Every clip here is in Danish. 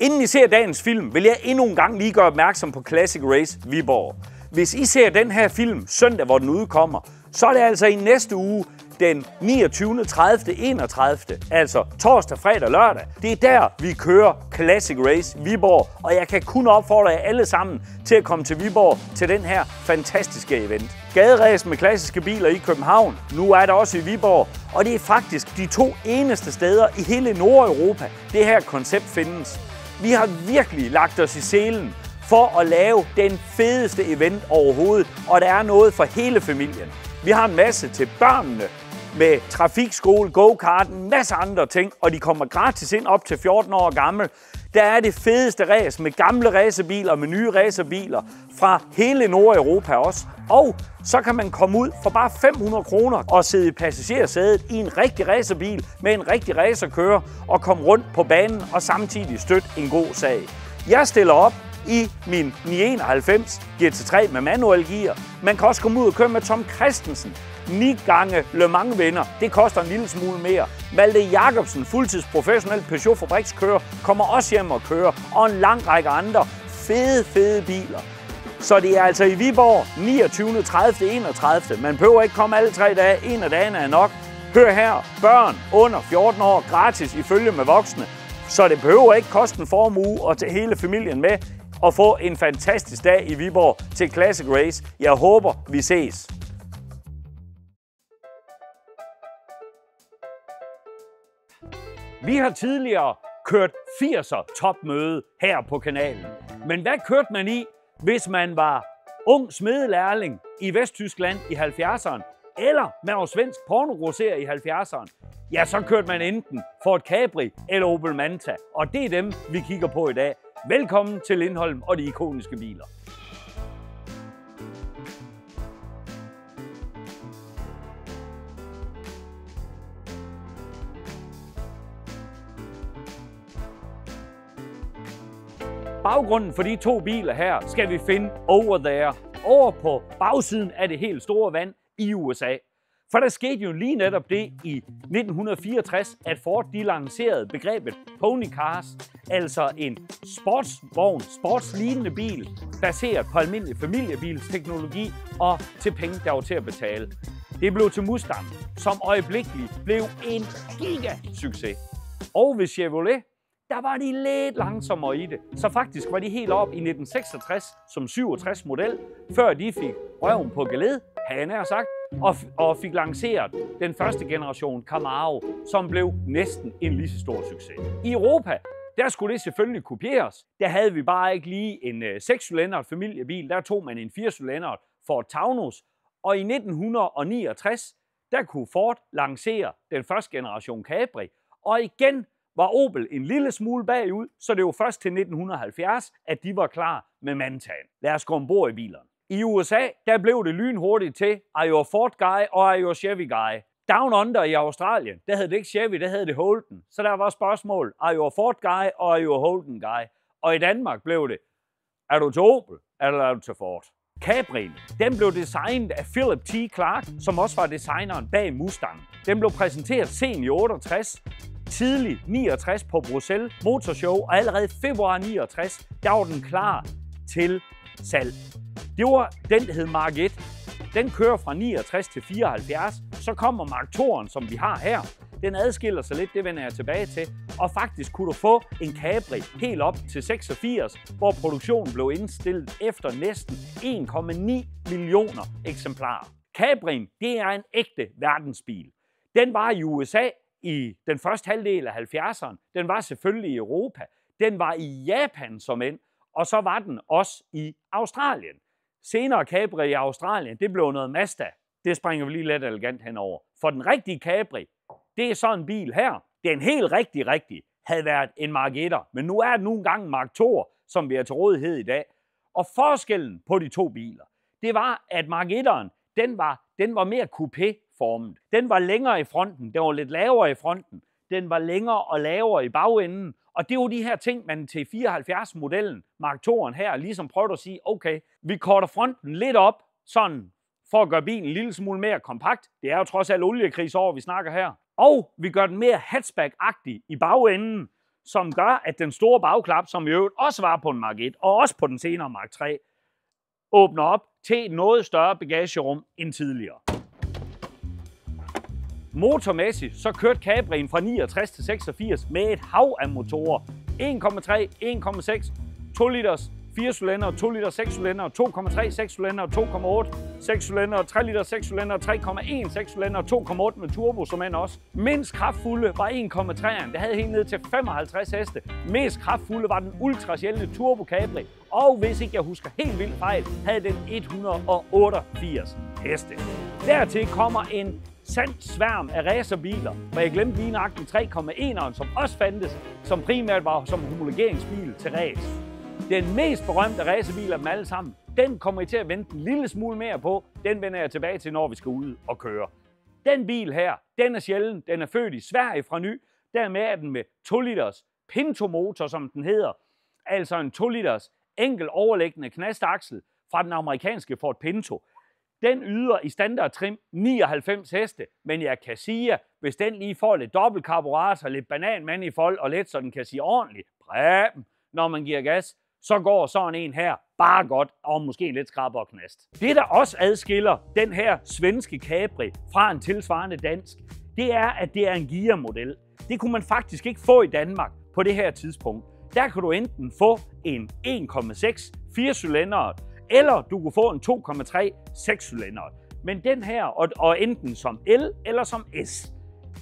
Inden I ser dagens film, vil jeg endnu en gang lige gøre opmærksom på Classic Race Viborg. Hvis I ser den her film søndag, hvor den udkommer, så er det altså i næste uge, den 29., 30., 31., altså torsdag, fredag, lørdag. Det er der, vi kører Classic Race Viborg, og jeg kan kun opfordre jer alle sammen til at komme til Viborg til den her fantastiske event. Gaderæs med klassiske biler i København, nu er der også i Viborg, og det er faktisk de 2 eneste steder i hele Nordeuropa, det her koncept findes. Vi har virkelig lagt os i selen for at lave den fedeste event overhovedet, og der er noget for hele familien. Vi har en masse til børnene med trafikskole, go-kart, en masse andre ting, og de kommer gratis ind op til 14 år gammel. Der er det fedeste race med gamle racerbiler, med nye racerbiler fra hele Nordeuropa også. Og så kan man komme ud for bare 500 kroner og sidde i passagersædet i en rigtig racerbil med en rigtig racerkører og komme rundt på banen og samtidig støtte en god sag. Jeg stiller op i min 991 GT3 med manuel gear. Man kan også komme ud og køre med Tom Kristensen, 9 gange Le Mans vinder. Det koster en lille smule mere. Malte Jacobsen, fuldtidsprofessionel Peugeot fabrikskører, kommer også hjem og kører. Og en lang række andre fede biler. Så det er altså i Viborg 29., 30., 31. Man behøver ikke komme alle 3 dage. En af dagene er nok. Hør her, børn under 14 år gratis i følge med voksne. Så det behøver ikke koste en formue at tage hele familien med og få en fantastisk dag i Viborg til Classic Race. Jeg håber, vi ses. Vi har tidligere kørt 80'er topmøde her på kanalen. Men hvad kørte man i, hvis man var ung smedelærling i Vesttyskland i 70'erne, eller man var svensk pornogrosser i 70'erne? Ja, så kørte man enten Ford Capri eller Opel Manta, og det er dem, vi kigger på i dag. Velkommen til Lindholm og de ikoniske biler. Baggrunden for de 2 biler her skal vi finde over there. Over på bagsiden af det helt store vand i USA. For der skete jo lige netop det i 1964, at Ford lancerede begrebet pony cars, altså en sportsvogn, sportslignende bil, baseret på almindelig familiebilsteknologi og til penge, der var til at betale. Det blev til Mustang, som øjeblikkeligt blev en gigasucces. Og ved Chevrolet, der var de lidt langsommere i det. Så faktisk var de helt op i 1966 som 67 model, før de fik røven på geled, havde jeg nær sagt, og fik lanceret den første generation Camaro, som blev næsten en lige så stor succes. I Europa, der skulle det selvfølgelig kopieres. Der havde vi bare ikke lige en 6-cylindret familiebil, der tog man en 4-cylindret Ford Taunus, og i 1969, der kunne Ford lancere den første generation Capri, og igen var Opel en lille smule bagud, så det var først til 1970, at de var klar med Mantaen. Lad os gå ombord i bilerne. I USA, der blev det lynhurtigt til, are you a Ford guy or are you a Chevy guy? Down under i Australien, der hed det ikke Chevy, der hed det Holden. Så der var spørgsmål, are you a Ford guy or are you a Holden guy? Og i Danmark blev det, er du til Opel eller er du til Ford? Cabrien, den blev designet af Philip T. Clark, som også var designeren bag Mustang. Den blev præsenteret sent i 68, tidlig 69 på Bruxelles Motor Show, og allerede i februar 69, der var den klar til salg. Det var den, der hed Mark 1. Den kører fra 69 til 74. Så kommer Mark 2'eren, som vi har her. Den adskiller sig lidt, det vender jeg tilbage til. Og faktisk kunne du få en Capri helt op til 86, hvor produktionen blev indstillet efter næsten 1,9 millioner eksemplarer. Cabrien, det er en ægte verdensbil. Den var i USA i den første halvdel af 70'erne. Den var selvfølgelig i Europa. Den var i Japan som end. Og så var den også i Australien. Senere Capri i Australien, det blev noget Mazda. Det springer vi lige let elegant henover. For den rigtige Capri, det er sådan en bil her. Den helt rigtig havde været en Mark 1'er. Men nu er det nu engang en Mark 2'er, som vi er til rådighed i dag. Og forskellen på de 2 biler, det var, at Mark 1'eren, den var mere coupé-formet. Den var længere i fronten, den var lidt lavere i fronten. Den var længere og lavere i bagenden. Og det er jo de her ting, man til 74-modellen, Mark 2'eren her, ligesom prøvede at sige, okay, vi korter fronten lidt op, sådan for at gøre bilen en lille smule mere kompakt. Det er jo trods alt oliekrigsår, vi snakker her. Og vi gør den mere hatchback-agtig i bagenden, som gør, at den store bagklap, som i øvrigt også var på en Mark 1, og også på den senere Mark 3, åbner op til et noget større bagagerum end tidligere. Motormæssigt så kørte Cabrien fra 69 til 86 med et hav af motorer. 1,3, 1,6, 2 liters, 4 cylinder, 2 liter 6 cylinder, 2,3 6 cylinder, 2,8 6 cylinder, 3 liter 6 cylinder, 3,1 6 cylinder, 2,8 med turbo som end også. Mindst kraftfulde var 1,3'eren, det havde helt ned til 55 heste. Mest kraftfulde var den ultra sjældne Turbo Capri, og hvis ikke jeg husker helt vildt fejl, havde den 188 heste. Dertil kommer en sand sværm af racerbiler, for jeg glemte lige nøjagtigt 3,1'eren, som også fandtes, som primært var som homologeringsbil til race. Den mest berømte racerbil af dem alle sammen, den kommer I til at vente en lille smule mere på. Den vender jeg tilbage til, når vi skal ud og køre. Den bil her, den er sjælden. Den er født i Sverige fra ny. Dermed er den med 2 liters Pinto-motor, som den hedder. Altså en 2 liters enkel overliggende knastaksel fra den amerikanske Ford Pinto. Den yder i standardtrim 99 heste, men jeg kan sige, at hvis den lige får lidt dobbeltkarburator, lidt bananmanifold og lidt, så den kan sige ordentligt bræm, når man giver gas, så går sådan en her bare godt, og måske lidt skrabber og knast. Det, der også adskiller den her svenske Capri fra en tilsvarende dansk, det er, at det er en gearmodel. Det kunne man faktisk ikke få i Danmark på det her tidspunkt. Der kan du enten få en 1,6 4-cylindret, eller du kunne få en 2,3 6-cylindret. Men den her, og enten som L eller som S.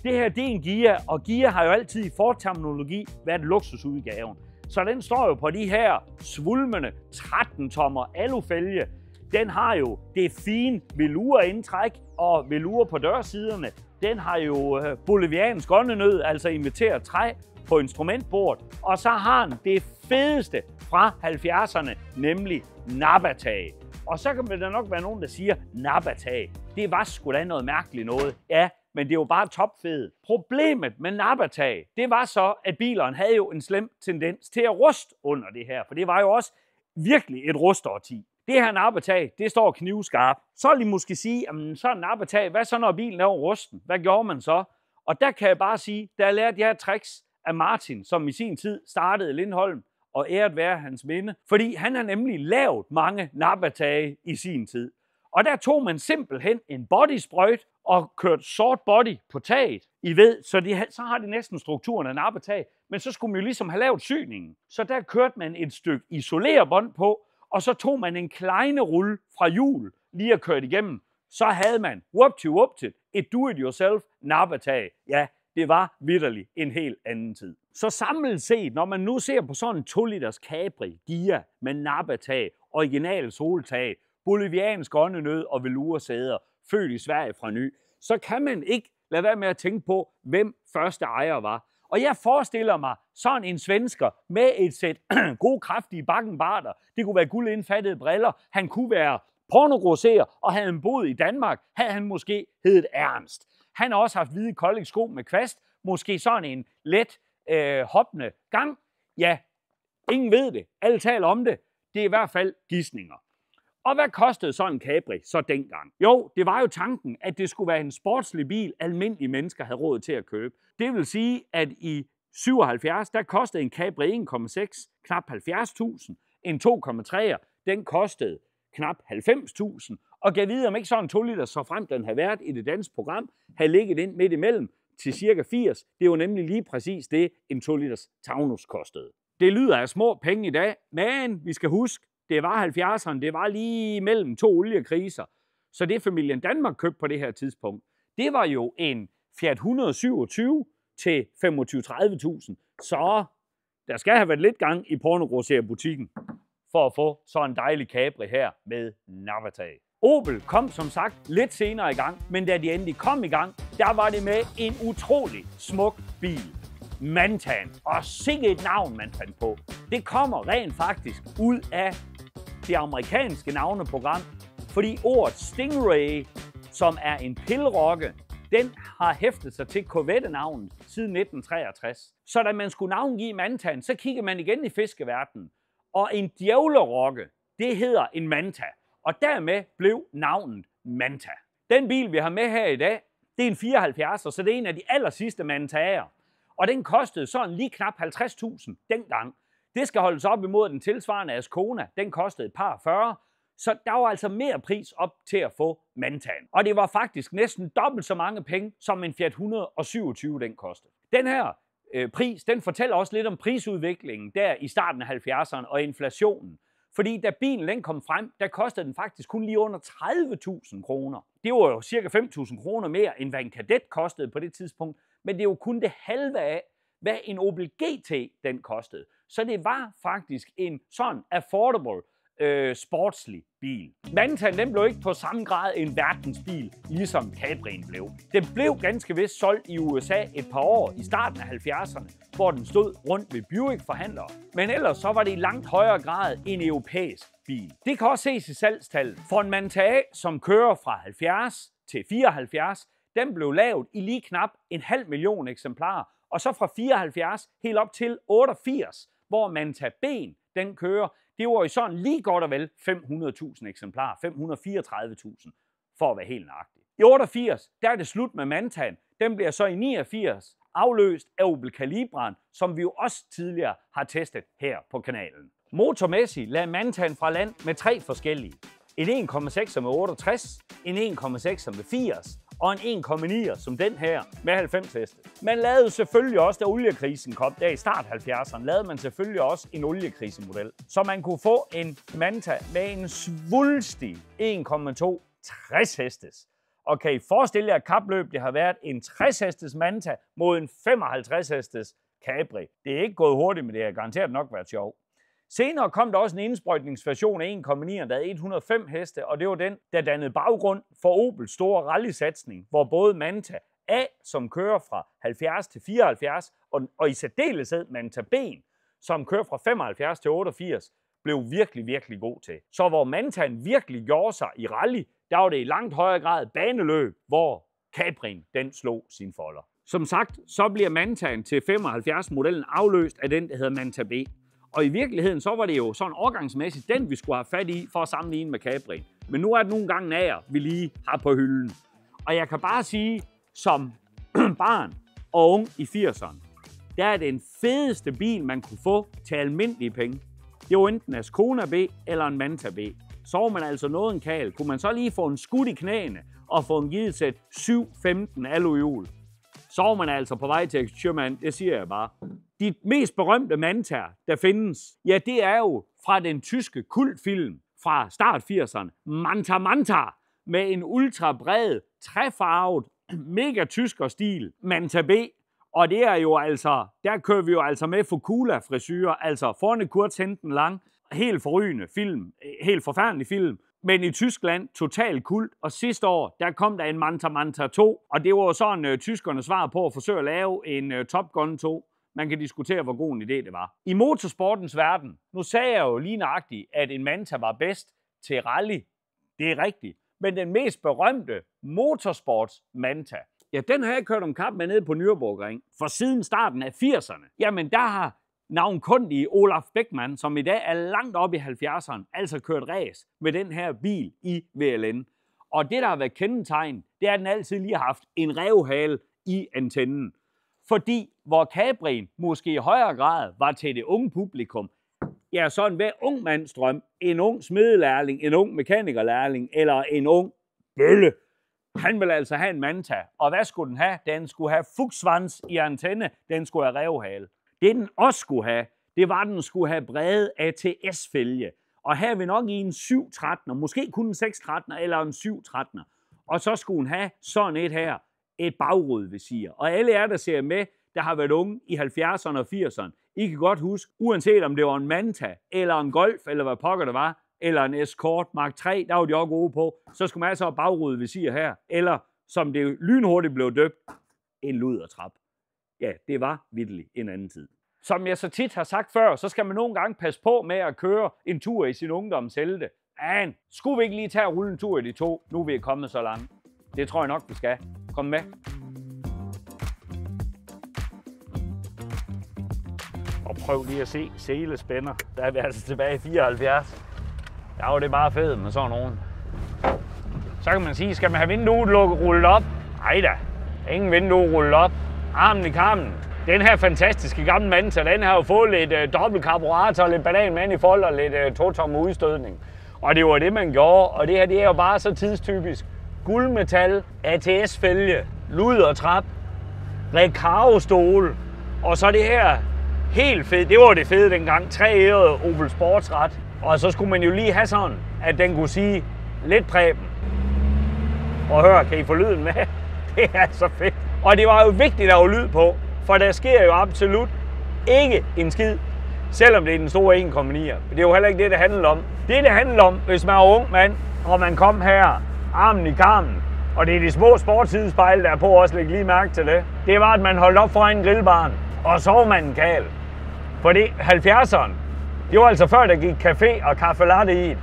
Det her, det er en gear, og gear har jo altid i Ford-terminologi været luksusudgaven. Så den står jo på de her svulmende 13-tommer alufælge. Den har jo det fine velour-indtræk og velour på dørsiderne. Den har jo boliviansk åndenød, altså inviteret træ på instrumentbordet. Og så har den det fedeste fra 70'erne, nemlig nappertag. Og så kan der nok være nogen, der siger, nappertag, det var sgu da noget mærkeligt noget. Ja, men det var bare topfedt. Problemet med nappertag, det var så, at bilerne havde jo en slem tendens til at ruste under det her. For det var jo også virkelig et rustårti. Det her nappertag, det står knivskarpt. Så vil I måske sige, jamen så nappertag, hvad så når bilen er rusten? Hvad gjorde man så? Og der kan jeg bare sige, der lærte jeg tricks af Martin, som i sin tid startede Lindholm, og æret være hans minde. Fordi han har nemlig lavet mange nappertage i sin tid. Og der tog man simpelthen en bodysprøjt og kørte sort body på taget. I ved, så har det næsten strukturen af nappertag, men så skulle man jo ligesom have lavet syningen. Så der kørte man et stykke isolerbånd på, og så tog man en kleine rulle fra hjul lige at køre igennem. Så havde man, whoop-to-whoop-to, et do-it-yourself nappertag. Ja, det var vitterligt en helt anden tid. Så samlet set, når man nu ser på sådan en 2 liters Capri gear med nappertag, original soltag, boliviansk åndenød og velursæder, født i Sverige fra ny, så kan man ikke lade være med at tænke på, hvem første ejer var. Og jeg forestiller mig sådan en svensker med et sæt gode, kraftige bakkenbarter. Det kunne være guldindfattede briller. Han kunne være pornogrosserer, og havde han boet i Danmark, havde han måske heddet Ernst. Han har også haft hvide koldingsko med kvast. Måske sådan en let hoppende gang. Ja, ingen ved det. Alle taler om det. Det er i hvert fald gisninger. Og hvad kostede sådan en Capri så dengang? Jo, det var jo tanken, at det skulle være en sportslig bil, almindelige mennesker havde råd til at købe. Det vil sige, at i 77, der kostede en Capri 1,6 knap 70.000. En 2,3'er, den kostede knap 90.000. Og gav videre, om ikke sådan en 2 liter, så frem den havde været i det danske program, havde ligget ind midt imellem til cirka 80. Det var nemlig lige præcis det, en 2 liters Taunus kostede. Det lyder af små penge i dag, men vi skal huske, det var 70'erne, det var lige mellem 2 oliekriser. Så det familien Danmark købte på det her tidspunkt, det var jo en Fiat 127 til 25-30.000. Så der skal have været lidt gang i pornogrosserbutikken for at få sådan en dejlig Capri her med nappertag. Opel kom som sagt lidt senere i gang, men da de endelig kom i gang, der var det med en utrolig smuk bil. Mantan. Og sikke et navn, man fandt på. Det kommer rent faktisk ud af det amerikanske navneprogram, fordi ordet Stingray, som er en pilrokke, den har hæftet sig til Corvette-navnet siden 1963. Så da man skulle navngive Mantan, så kiggede man igen i fiskeverdenen. Og en djævlerokke, det hedder en Manta. Og dermed blev navnet Manta. Den bil, vi har med her i dag, det er en 74'er, så det er en af de aller sidste Mantaer. Og den kostede sådan lige knap 50.000 dengang. Det skal holdes op imod den tilsvarende Ascona. Den kostede et par 40. Så der var altså mere pris op til at få Mantaen. Og det var faktisk næsten dobbelt så mange penge, som en Fiat 127 den kostede. Den her pris, den fortæller også lidt om prisudviklingen der i starten af 70'erne og inflationen. Fordi da bilen den kom frem, der kostede den faktisk kun lige under 30.000 kroner. Det var jo cirka 5.000 kroner mere, end hvad en Kadett kostede på det tidspunkt. Men det er jo kun det halve af, hvad en Opel GT den kostede. Så det var faktisk en sådan affordable, sportslig bil. Mantaen den blev ikke på samme grad en verdensbil, ligesom Cabrien blev. Den blev ganske vist solgt i USA et par år i starten af 70'erne, hvor den stod rundt ved Buick-forhandlere. Men ellers så var det i langt højere grad en europæisk bil. Det kan også ses i salgstallet. For en Mantae, som kører fra 70 til 74, den blev lavet i lige knap 500.000 eksemplarer, og så fra 74 helt op til 88, hvor Mantae B'en den kører. Det var jo sådan lige godt og vel 500.000 eksemplarer, 534.000 for at være helt nøjagtig. I 88, der er det slut med Mantaen. Den bliver så i 89 afløst af Opel Calibran, som vi jo også tidligere har testet her på kanalen. Motormæssigt lagde Mantaen fra land med 3 forskellige. En 1,6 med 68, en 1,6 med 80 og en 1,9 som den her med 90 heste. Man lavede selvfølgelig også, da oliekrisen kom, der i start 70'erne, lavede man selvfølgelig også en oliekrisemodel. Så man kunne få en Manta med en svulstig 1,2 60 hestes. Og kan I forestille jer, at kapløb det har været en 60 hestes Manta mod en 55 hestes Capri. Det er ikke gået hurtigt, men det har garanteret nok været sjovt. Senere kom der også en indsprøjtningsversion af 1,9, der havde 105 heste, og det var den, der dannede baggrund for Opels store rallysatsning, hvor både Manta A, som kører fra 70 til 74, og i særdeleshed Manta B'en, som kører fra 75 til 88, blev virkelig god til. Så hvor Mantaen virkelig gjorde sig i rally, der var det i langt højere grad baneløb, hvor Cabrien den slog sin folder. Som sagt, så bliver Mantaen til 75-modellen afløst af den, der hedder Manta B. Og i virkeligheden, så var det jo sådan årgangsmæssigt den, vi skulle have fat i for at sammenligne med Cabrien. Men nu er det nogle gange nager, vi lige har på hylden. Og jeg kan bare sige, som barn og ung i 80'erne, der er det den fedeste bil, man kunne få til almindelige penge. Det var enten en Ascona B eller en Manta B. Så var man altså noget en kal. Kunne man så lige få en skud i knæene og få en givet sæt 715 aluhjul, så var man altså på vej til København, det siger jeg bare. De mest berømte Mantaer, der findes, ja, det er jo fra den tyske kultfilm fra start 80'erne, Manta Manta, med en ultrabred, træfarvet, mega tysker stil, Manta B. Og det er jo altså, der kører vi jo altså med Fukula-frisyrer, altså forne kurt, henten lang, helt forrygende film, helt forfærdelig film. Men i Tyskland total kult, og sidste år, der kom der en Manta Manta 2, og det var jo sådan tyskernes svar på at forsøge at lave en Top Gun 2. Man kan diskutere, hvor god en idé det var. I motorsportens verden, nu sagde jeg jo lige nøjagtigt, at en Manta var bedst til rally. Det er rigtigt. Men den mest berømte motorsports Manta, ja, den har jeg kørt om kap med nede på Nürburgring. For siden starten af 80'erne, jamen der har navnkundige Olaf Beckmann, som i dag er langt oppe i 70'erne, altså kørt race med den her bil i VLN. Og det, der har været kendetegn, det er, at den altid lige har haft en revhale i antennen. Fordi hvor Cabrien måske i højere grad var til det unge publikum, ja, sådan hver ung mands drøm, en ung smedelærling, en ung mekanikerlærling eller en ung bølle, han ville altså have en Manta. Og hvad skulle den have? Den skulle have fugtsvans i antenne, den skulle have revhale. Det den også skulle have, det var, at den skulle have brede ATS-fælge. Og her er vi nok i en 713'er, måske kun en 613'er eller en 713'er. Og så skulle den have sådan et her, et bagrudevisir. Og alle jer, der ser med, der har været unge i 70'erne og 80'erne, I kan godt huske, uanset om det var en Manta, eller en Golf, eller hvad pokker det var, eller en Escort Mark 3, der var de også gode på, så skulle man altså have bagrudevisir her, eller som det lynhurtigt blev døbt, en ludertrap. Ja, det var vitterlig en anden tid. Som jeg så tit har sagt før, så skal man nogle gange passe på med at køre en tur i sin ungdoms helte. Men skulle vi ikke lige tage og rulle en tur i de to, nu er vi kommet så langt? Det tror jeg nok, vi skal. Kom med. Og prøv lige at se selespænder. Der er vi altså tilbage i 74. Ja, det er bare fedt med sådan nogen. Så kan man sige, skal man have vinduet rullet op? Nej da, ingen vindue rullet op. Armen i kammen. Den her fantastiske gamle Manta, den har jo fået lidt dobbelt karburator, lidt bananmand i fold og lidt totomme udstødning. Og det var det, man gjorde, og det her det er jo bare så tidstypisk. Guldmetal, ATS-fælge, ludertrap, Recaro-stole, og så det her helt fedt, det var det fede dengang, 3-æret Opel Sportsret. Og så skulle man jo lige have sådan, at den kunne sige lidt Preben. Og hør, kan I få lyden med? Det er så fedt. Og det var jo vigtigt at have lyd på, for der sker jo absolut ikke en skid, selvom det er den store 1,9. Det er jo heller ikke det, det handler om. Det handler om, hvis man er ung mand, og man kom her, armen i karmen, og det er de små sportsidespejle, der er på, også lægge lige mærke til det. Det var, at man holdt op foran en grillbarn, og sov man en kal. For det 70'erne, det var altså før, der gik café og kaffe latte i.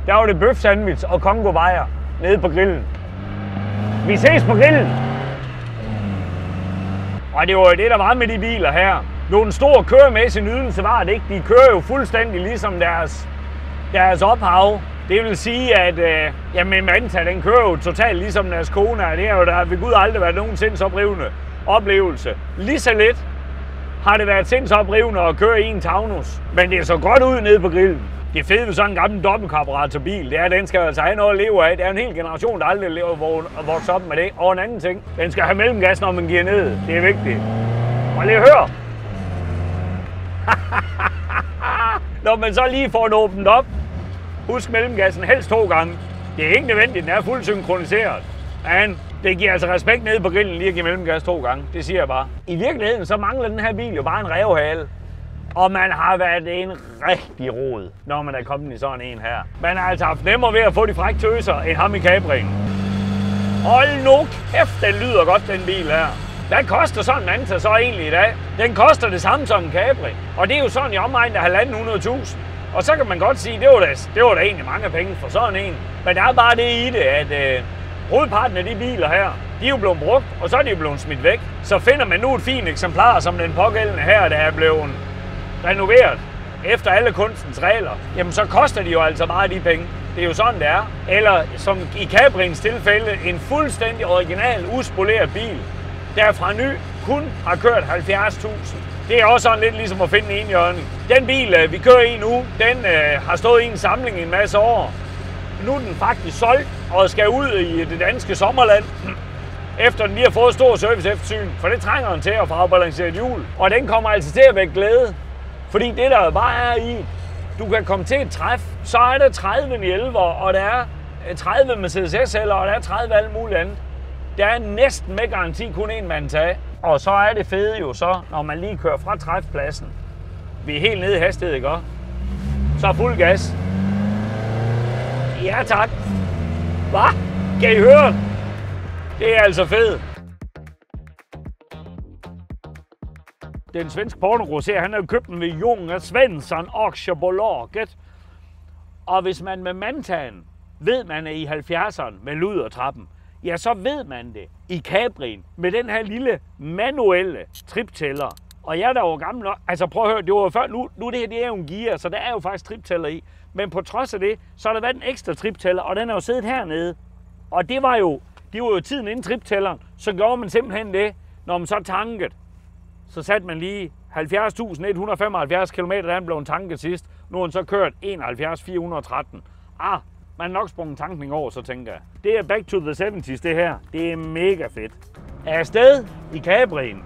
Der var det bøf sandwich og Congo bajer nede på grillen. Vi ses på grillen! Og det var jo det, der var med de biler her. Nogle store køremæssige nydelse var det ikke. De kører jo fuldstændig ligesom deres ophav. Det vil sige, at jamen Manta, den kører jo totalt ligesom deres kone. Det er jo der ved Gud aldrig været nogen sindsoprivende oplevelse. Lige så lidt har det været sindsoprivende at køre i en Taunus. Men det er så godt ud nede på grillen. Det fede ved sådan en gammel dobbeltkarburatorbil, det er, at den skal altså have noget at leve af. Det er en hel generation, der aldrig vokset op med det. Og en anden ting, den skal have mellemgas, når man giver ned. Det er vigtigt. Og lige hør. Når man så lige får den åbnet op, husk mellemgassen helst 2 gange. Det er ikke nødvendigt, den er fuldt synkroniseret. Men det giver altså respekt nede på grillen lige at give mellemgas 2 gange. Det siger jeg bare. I virkeligheden så mangler den her bil jo bare en revhale. Og man har været en rigtig rod, når man er kommet i sådan en her. Man har altså haft nemmere ved at få de frække tøser end ham i Cabrien. Hold nu kæft, den lyder godt, den bil her. Hvad koster sådan en Manta så egentlig i dag? Den koster det samme som en Capri. Og det er jo sådan i omegnen af 1.500.000. Og så kan man godt sige, det var da egentlig mange penge for sådan en. Men der er bare det i det, at hovedparten af de biler her, de er jo blevet brugt, og så er de jo blevet smidt væk. Så finder man nu et fint eksemplar som den pågældende her, der er blevet renoveret efter alle kunstens regler, jamen så koster de jo altså bare de penge. Det er jo sådan, det er. Eller som i Cabriens tilfælde, en fuldstændig original, uspoleret bil, der fra ny kun har kørt 70.000. Det er også sådan lidt ligesom at finde en enhjørning. Den bil, vi kører i nu, den har stået i en samling i en masse år. Nu er den faktisk solgt og skal ud i det danske sommerland, efter den lige har fået stor service-eftersyn, for det trænger den til at få afbalanceret hjul. Og den kommer altså til at vække glæde. Fordi det der bare er i, du kan komme til et træf, så er der 30 911, og der er 30 Mercedes SL'er, og der er 30 alt muligt andet. Der er næsten med garanti kun en Manta. Og så er det fede jo så, når man lige kører fra træfpladsen. Vi er helt nede i hastighed, ikke? Så er fuld gas. Ja tak. Hvad? Kan I høre? Det er altså fedt. Den svenske pornogroser, han har jo købt den ved Junge Svensson Aktiebolaget. Og hvis man med Mantaen ved, man er i 70'erne med ludertrappen, ja, så ved man det i Cabrien med den her lille manuelle triptæller. Og jeg der var gammel nok, altså prøv at høre, det var før, nu det her det er jo en gear, så der er jo faktisk triptæller i. Men på trods af det, så har der været en ekstra triptæller, og den er jo siddet hernede. Og det var jo tiden inden triptælleren, så gjorde man simpelthen det, når man så tankede. Så satte man lige 70.175 km, da han blev tanket sidst. Nu har han så kørt 71.413. Man har nok sprunget tankning over, så tænker jeg. Det er back to the 70's, det her. Det er mega fedt. Jeg er afsted i Cabrien,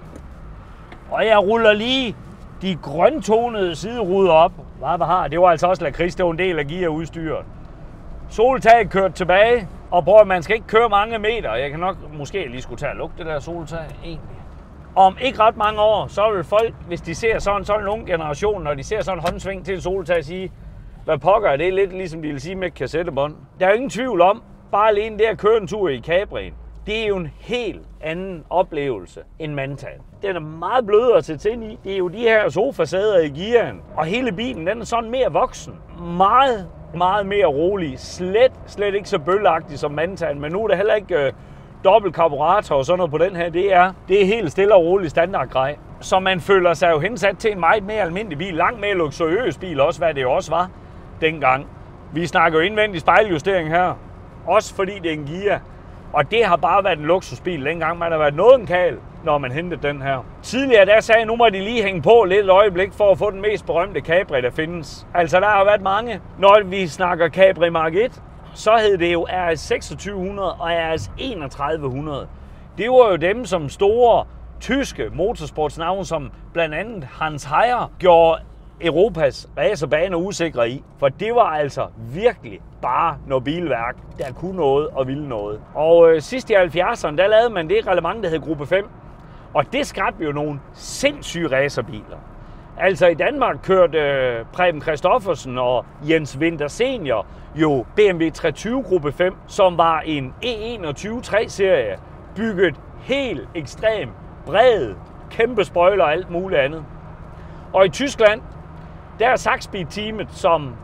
og jeg ruller lige de grøntonede sideruder op. Det var altså også lakrids, det var en del af gearudstyret. Soltag kørt tilbage, og bror, man skal ikke køre mange meter. Jeg kan nok måske lige skulle tage og lukke det der soltag egentlig. Om ikke ret mange år, så vil folk, hvis de ser sådan en ung generation, når de ser sådan en håndsving til et soltag, sige, hvad pokker er det? Lidt ligesom de vil sige med kassettebånd. Der er jo ingen tvivl om, bare alene det at køre en tur i Cabrien, det er jo en helt anden oplevelse end Mantaen. Den er meget blødere til tænd i. Det er jo de her sofasæder i gearen. Og hele bilen, den er sådan mere voksen. Meget mere rolig. Slet ikke så bølleagtig som Mantaen, men nu er der heller ikke dobbelt karburator og sådan noget på den her. Det er helt stille og rolig standardgrej. Så man føler sig jo hensat til en meget mere almindelig bil. Langt mere luksuriøs bil også, hvad det jo også var dengang. Vi snakker jo indvendig spejljustering her. Også fordi det er en Gia. Og det har bare været en luksusbil dengang. Man har været noget en kal, når man hentede den her. Tidligere der sagde jeg, nu må de lige hænge på lidt et øjeblik for at få den mest berømte Capri, der findes. Altså der har været mange. Når vi snakker Capri Mark 1, så hed det jo RS 2600 og RS 3100. Det var jo dem, som store tyske motorsportsnavne, som blandt andet Hans Heyer gjorde Europas racerbaner usikre i. For det var altså virkelig bare noget bilværk, der kunne noget og ville noget. Og sidst i 70'erne, der lavede man det reglement, der hed Gruppe 5. Og det skabte jo nogle sindssyge racerbiler. Altså i Danmark kørte Preben Christoffersen og Jens Winther Senior jo BMW 320 Gruppe 5, som var en E21 3-serie, bygget helt ekstremt bred, kæmpe spoiler og alt muligt andet. Og i Tyskland, der er Sachspeed-teamet, som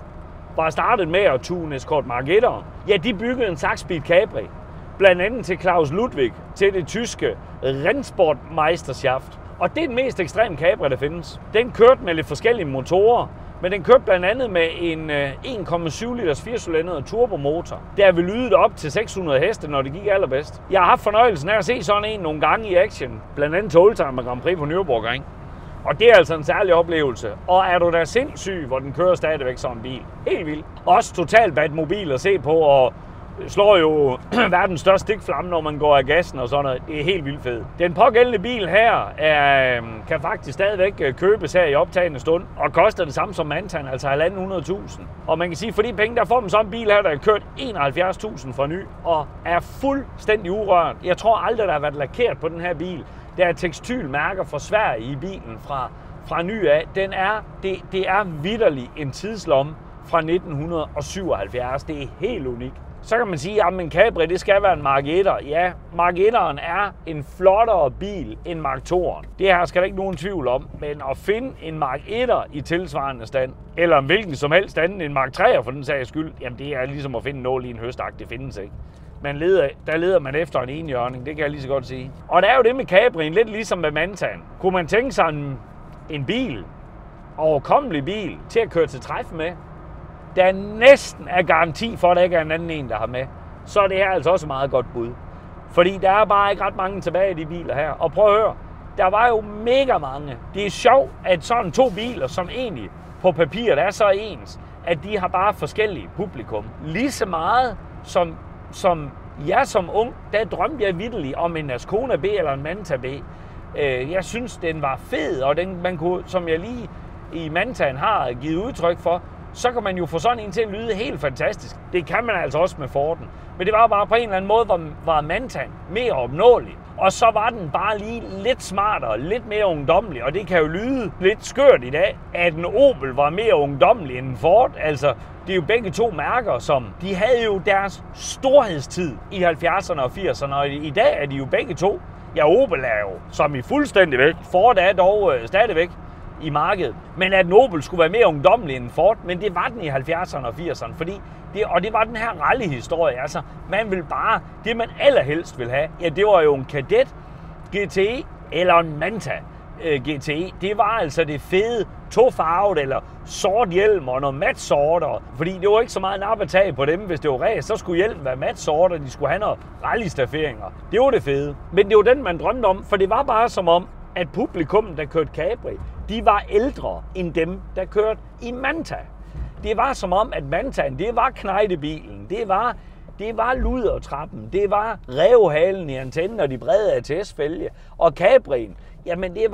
var startet med at tune Escort Mark 1'ere, ja, de byggede en Sachspeed Capri. Blandt andet til Klaus Ludwig, til det tyske Rennsportmeisterschaft. Og det er den mest ekstreme Capri, der findes. Den kørte med lidt forskellige motorer, men den kørte blandt andet med en 1,7 liters 4-cylindret turbomotor, der vil lyde op til 600 heste, når det gik allerbedst. Jeg har haft fornøjelsen af at se sådan en nogle gange i action, blandt andet til Oldtimer Grand Prix på Nürburgring. Og det er altså en særlig oplevelse. Og er du da sindssyg, hvor den kører stadigvæk som en bil. Helt vildt. Også totalt Batmobil at se på, og slår jo verdens største stikflamme, når man går af gassen og sådan noget. Det er helt vildt fedt. Den pågældende bil her kan faktisk stadigvæk købes her i optagende stund, og koster det samme som Mantan, altså 1.500.000. Og man kan sige, for de penge, der får man sådan en bil her, der er kørt 71.000 for ny, og er fuldstændig urørt. Jeg tror aldrig, der har været lakeret på den her bil. Der er tekstilmærker fra Sverige i bilen fra ny af. Det er vitterlig en tidslomme fra 1977. Det er helt unikt. Så kan man sige, at Capri, det skal være en Mark 1'er. Ja, Mark 1'eren er en flottere bil end Mark 2'eren. Det her skal der ikke nogen tvivl om. Men at finde en Mark 1'er i tilsvarende stand, eller en hvilken som helst anden en Mark 3'er for den sags skyld, jamen det er ligesom at finde en nål i en høstak. Det findes ikke. Der leder man efter en enhjørning, det kan jeg lige så godt sige. Og der er jo det med Capri'en, lidt ligesom med Mantan. Kunne man tænke sig en bil, overkommelig bil, til at køre til træf med, der næsten er garanti for, at der ikke er en anden en, der har med, så er det her altså også et meget godt bud. Fordi der er bare ikke ret mange tilbage i de biler her. Og prøv at høre, der var jo mega mange. Det er sjovt, at sådan to biler, som egentlig på papiret er så ens, at de har bare forskellige publikum. Lige så meget som jeg som ung, der drømte jeg vitterligt om en Ascona B eller en Manta B. Jeg synes, den var fed, og man kunne, som jeg lige i Mantaen har givet udtryk for, så kan man jo få sådan en til at lyde helt fantastisk. Det kan man altså også med Forden. Men det var bare på en eller anden måde, var Mantaen mere opnåelig. Og så var den bare lige lidt smartere, lidt mere ungdommelig. Og det kan jo lyde lidt skørt i dag, at en Opel var mere ungdommelig end en Ford. Altså, det er jo begge to mærker, som de havde jo deres storhedstid i 70'erne og 80'erne. Og i dag er de jo begge to. Ja, Opel er jo som i fuldstændig væk. Ford er dog stadigvæk i markedet. Men at en Opel skulle være mere ungdommelig end en Ford, men det var den i 70'erne og 80'erne, fordi det var den her rallyhistorie. Altså, man ville bare, det man allerhelst ville have, ja, det var jo en Kadett GTE eller en Manta GTE. Det var altså det fede tofarvet eller sort hjelm og noget mat sort, fordi det var ikke så meget nap at tage på dem, hvis det var race, så skulle hjelmen være mat sort, og de skulle have noget rallystafferinger. Det var det fede. Men det var den, man drømte om, for det var bare som om, at publikum, der kørte Capri, de var ældre end dem, der kørte i Manta. Det var som om, at Mantaen, det var knejdebilen, det var ludertrappen, det var revhalen i antennen og de brede ATS-fælge. Og Caprien, jamen det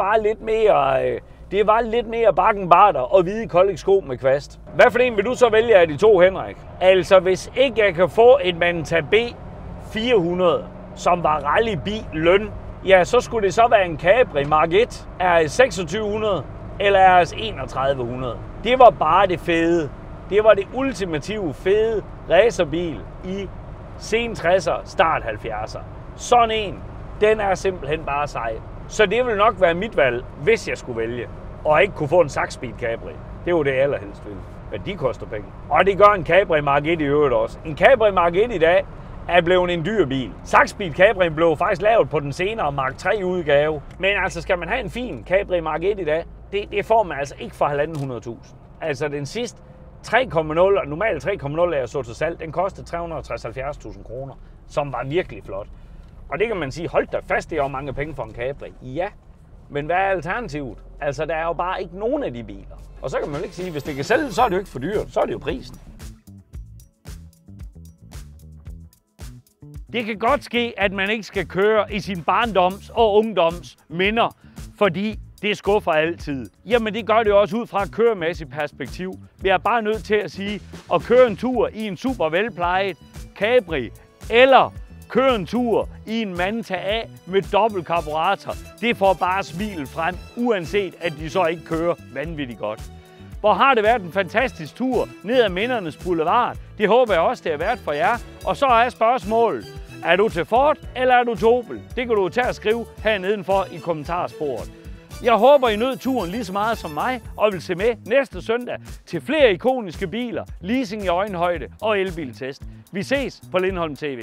var lidt mere bakkenbarter og hvide koldeksko med kvast. Hvad for en vil du så vælge af de to, Henrik? Altså, hvis ikke jeg kan få en Manta B 400, som var rallybil-løn, ja, så skulle det så være en Capri Mark 1, RS 2600 eller RS 3100. Det var bare det fede. Det var det ultimative fede racerbil i sen 60'er, start 70'er. Sådan en, den er simpelthen bare sej. Så det vil nok være mit valg, hvis jeg skulle vælge, og ikke kunne få en Sachspeed Capri. Det var det jeg allerhelst ville. Men de koster penge. Og det gør en Capri Mark 1 i øvrigt også. En Capri Mark 1 i dag er blevet en dyr bil. Sachspeed Capri blev faktisk lavet på den senere Mark 3 udgave. Men altså, skal man have en fin Capri Mark 1 i dag, det får man altså ikke for 1.500.000. Altså den sidste 3,0, normalt 3,0 er så til salg, den koster 360.000-70.000 kroner. som var virkelig flot. Og det kan man sige, hold da fast, det er jo mange penge for en Capri. Ja, men hvad er alternativet? Altså, der er jo bare ikke nogen af de biler. Og så kan man ikke sige, hvis det kan sælge, så er det jo ikke for dyrt, så er det jo prisen. Det kan godt ske, at man ikke skal køre i sin barndoms og ungdoms minder, fordi det skuffer altid. Jamen det gør det jo også ud fra et køremæssigt perspektiv. Vi er bare nødt til at sige, at køre en tur i en super velplejet Capri, eller køre en tur i en Manta A med dobbelt karburator, det får bare smilet frem, uanset at de så ikke kører vanvittigt godt. Hvor har det været en fantastisk tur ned ad Mindernes Boulevard. Det håber jeg også, det har været for jer. Og så er spørgsmålet, er du til Ford eller er du til Opel? Det kan du tage og skrive hernedenfor i kommentarsporet. Jeg håber, I nød turen lige så meget som mig, og vil se med næste søndag til flere ikoniske biler, leasing i øjenhøjde og elbiltest. Vi ses på Lindholm TV.